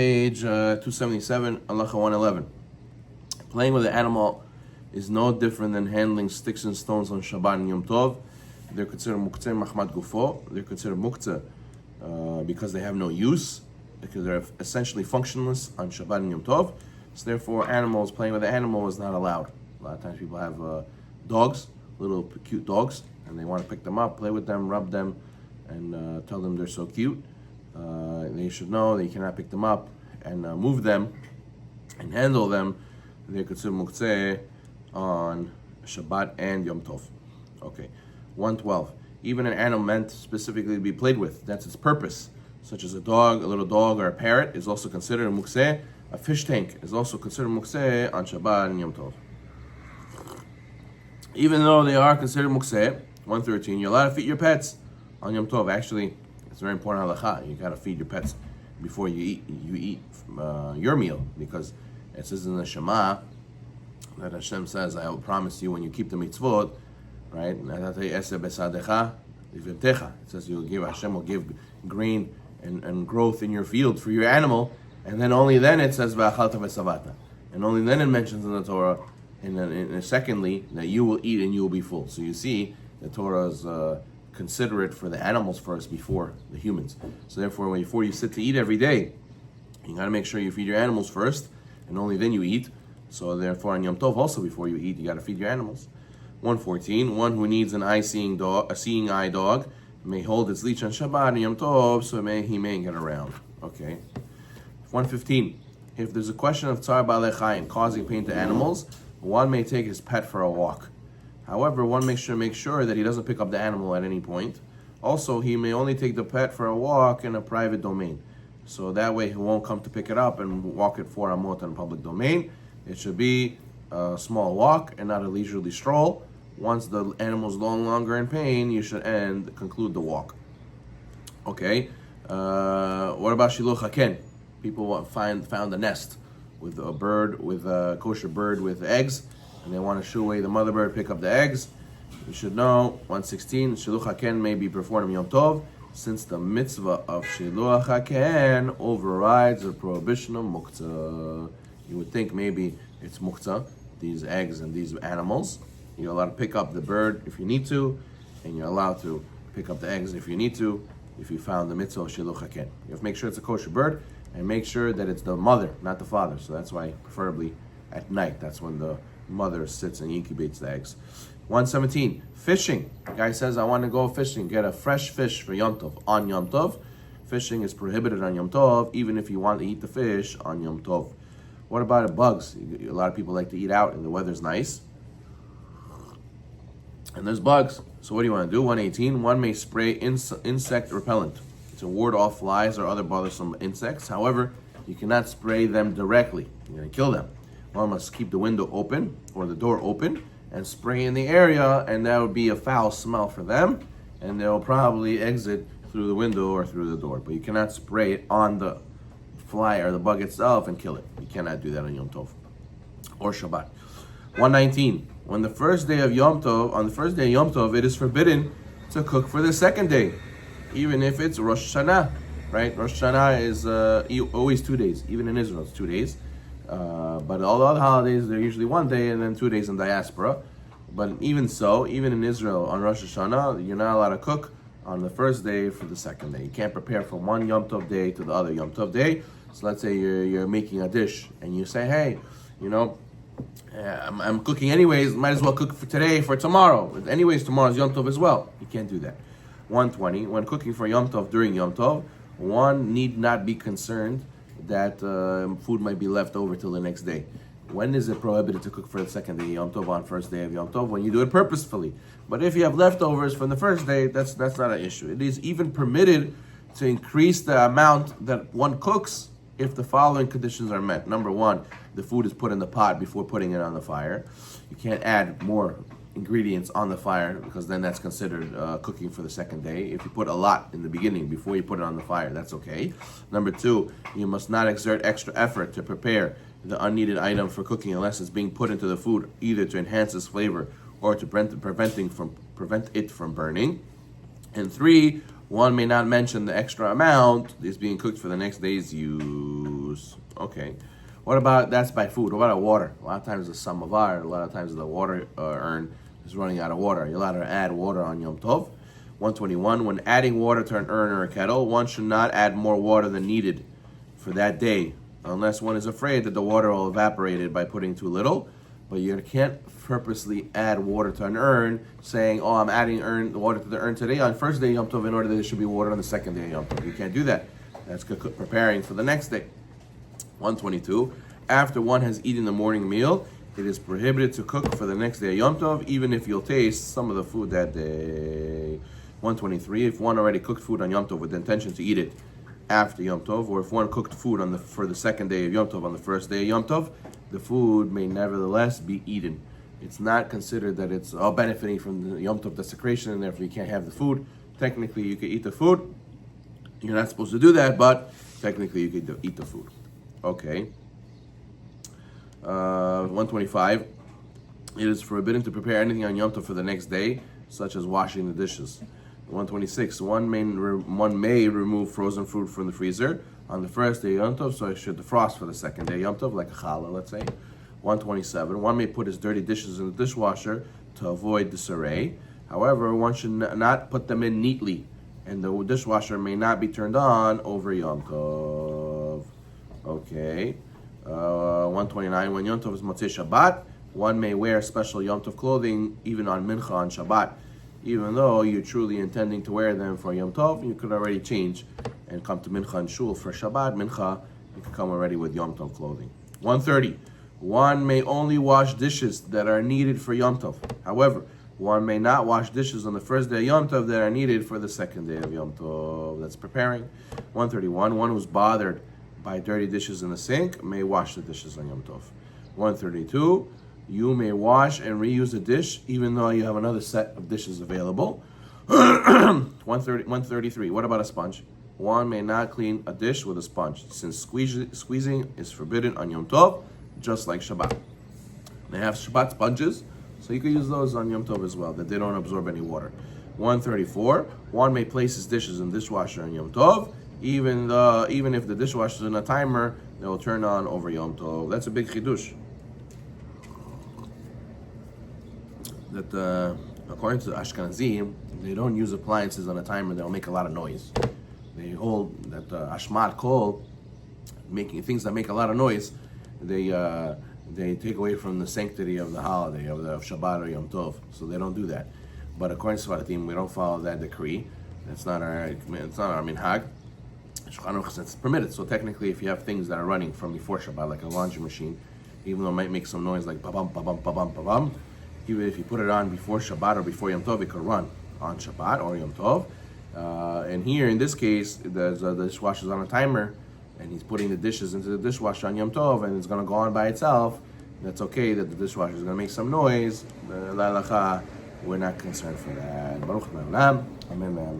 Page 277, Halacha 111. Playing with an animal is no different than handling sticks and stones on Shabbat and Yom Tov. They're considered muktzeh machmat gufo. They're considered muktzeh because they have no use, because they're essentially functionless on Shabbat and Yom Tov. So therefore, playing with an animal is not allowed. A lot of times people have dogs, little cute dogs, and they want to pick them up, play with them, rub them, and tell them they're so cute. They should know that you cannot pick them up and move them and handle them. They're considered muktzeh on Shabbat and Yom Tov. Okay, 112. Even an animal meant specifically to be played with, that's its purpose, such as a dog, a little dog, or a parrot, is also considered a muktzeh. A fish tank is also considered muktzeh on Shabbat and Yom Tov. Even though they are considered muktzeh, 113, you're allowed to feed your pets on Yom Tov. Actually, it's very important halacha. You gotta feed your pets before you eat. You eat your meal, because it says in the Shema that Hashem says, "I will promise you when you keep the mitzvot, right? It says Hashem will give grain and growth in your field for your animal, and then only then it says v'achalta v'savata, and only then it mentions in the Torah, and secondly that you will eat and you will be full. So you see, the Torah is considerate for the animals first before the humans. So therefore, before you sit to eat every day, you got to make sure you feed your animals first, and only then you eat. So therefore, on Yom Tov also, before you eat, you got to feed your animals. 114, one who needs a seeing eye dog may hold its leash on Shabbat and Yom Tov, so he may get around. Okay. 115, if there's a question of tzar ba'alei chayim, causing pain to animals, one may take his pet for a walk. However, one makes sure that he doesn't pick up the animal at any point. Also, he may only take the pet for a walk in a private domain. So that way he won't come to pick it up and walk it 4 amot in public domain. It should be a small walk and not a leisurely stroll. Once the animal's no longer in pain, you should conclude the walk. Okay. What about shiluch haken? People found a nest with a bird, with a kosher bird with eggs, and they want to shoo away the mother bird, pick up the eggs. You should know, 116, shiluch haken may be performed on Yom Tov, since the mitzvah of shiluch haken overrides the prohibition of muktzah. You would think maybe it's muktzah, these eggs and these animals. You're allowed to pick up the bird if you need to, and you're allowed to pick up the eggs if you need to, if you found the mitzvah of shiluch haken. You have to make sure it's a kosher bird, and make sure that it's the mother, not the father. So that's why, preferably at night, that's when the mother sits and incubates the eggs. 117, fishing. The guy says, I want to go fishing, get a fresh fish for Yom Tov. On Yom Tov, fishing is prohibited on Yom Tov, even if you want to eat the fish on Yom Tov. What about bugs? A lot of people like to eat out and the weather's nice, and there's bugs. So what do you want to do? 118, one may spray insect repellent to ward off flies or other bothersome insects. However, you cannot spray them directly. You're going to kill them. One must keep the window open or the door open and spray in the area, and that would be a foul smell for them, and they'll probably exit through the window or through the door. But you cannot spray it on the fly or the bug itself and kill it. You cannot do that on Yom Tov or Shabbat. 119, on the first day of Yom Tov, it is forbidden to cook for the second day, even if it's Rosh Hashanah, right? Rosh Hashanah is always 2 days. Even in Israel, it's 2 days. But all the other holidays, they're usually 1 day and then 2 days in diaspora. But even so, even in Israel, on Rosh Hashanah, you're not allowed to cook on the first day for the second day. You can't prepare from one Yom Tov day to the other Yom Tov day. So let's say you're making a dish and you say, hey, I'm cooking anyways, might as well cook for today for tomorrow. Anyways, tomorrow's Yom Tov as well. You can't do that. 120, when cooking for Yom Tov during Yom Tov, one need not be concerned that food might be left over till the next day. When is it prohibited to cook for the second day of Yom Tov on first day of Yom Tov? When you do it purposefully. But if you have leftovers from the first day, that's not an issue. It is even permitted to increase the amount that one cooks if the following conditions are met. Number one, the food is put in the pot before putting it on the fire. You can't add more ingredients on the fire, because then that's considered cooking for the second day. If you put a lot in the beginning before you put it on the fire, that's okay. Number two, you must not exert extra effort to prepare the unneeded item for cooking unless it's being put into the food either to enhance its flavor or to prevent it from burning. And three, one may not mention the extra amount is being cooked for the next day's use. Okay. What about, that's by food. What about water? A lot of times the samovar, a lot of times the water urn is running out of water. You're allowed to add water on Yom Tov. 121, when adding water to an urn or a kettle, one should not add more water than needed for that day, unless one is afraid that the water will evaporate by putting too little. But you can't purposely add water to an urn, saying, oh, I'm adding water to the urn today on first day Yom Tov in order that there should be water on the second day Yom Tov. You can't do that. That's preparing for the next day. 122, after one has eaten the morning meal, it is prohibited to cook for the next day Yom Tov, even if you'll taste some of the food that day. 123, if one already cooked food on Yom Tov with the intention to eat it after Yom Tov, or if one cooked food for the second day of Yom Tov on the first day of Yom Tov, the food may nevertheless be eaten. It's not considered that it's all benefiting from the Yom Tov desecration, and therefore you can't have the food. Technically, you can eat the food. You're not supposed to do that, but technically you can eat the food. Okay. 125. It is forbidden to prepare anything on Yom Tov for the next day, such as washing the dishes. 126. One may remove frozen fruit from the freezer on the first day Yom Tov, so it should defrost for the second day Yom Tov, like a challah, let's say. 127. One may put his dirty dishes in the dishwasher to avoid disarray. However, one should not put them in neatly, and the dishwasher may not be turned on over Yom Tov. Okay. 129. When Yom Tov is Motzei Shabbat, one may wear special Yom Tov clothing even on Mincha on Shabbat. Even though you're truly intending to wear them for Yom Tov, you could already change and come to Mincha and Shul for Shabbat. Mincha, you can come already with Yom Tov clothing. 130. One may only wash dishes that are needed for Yom Tov. However, one may not wash dishes on the first day of Yom Tov that are needed for the second day of Yom Tov. That's preparing. 131. One who's bothered by dirty dishes in the sink may wash the dishes on Yom Tov. 132. You may wash and reuse a dish even though you have another set of dishes available. 133. What about a sponge? One may not clean a dish with a sponge, since squeezing is forbidden on Yom Tov, just like Shabbat. They have Shabbat sponges, so you can use those on Yom Tov as well, that they don't absorb any water. 134. One may place his dishes in the dishwasher on Yom Tov, even if the dishwasher is in a timer, they will turn on over Yom Tov. That's a big chidush. That according to the Ashkenazim, they don't use appliances on a timer that will make a lot of noise. They hold that Ashmat Kol, making things that make a lot of noise, they take away from the sanctity of the holiday of Shabbat or Yom Tov. So they don't do that. But according to Sfaradim, we don't follow that decree. It's not our minhag. Shulchan Aruch says it's permitted. So technically, if you have things that are running from before Shabbat, like a laundry machine, even though it might make some noise like ba-bum, ba-bum, ba-bum, ba-bum, even if you put it on before Shabbat or before Yom Tov, it could run on Shabbat or Yom Tov. And here, in this case, the dishwasher's on a timer, and he's putting the dishes into the dishwasher on Yom Tov, and it's going to go on by itself. That's okay that the dishwasher is going to make some noise. Halacha, we're not concerned for that. Baruch Amen.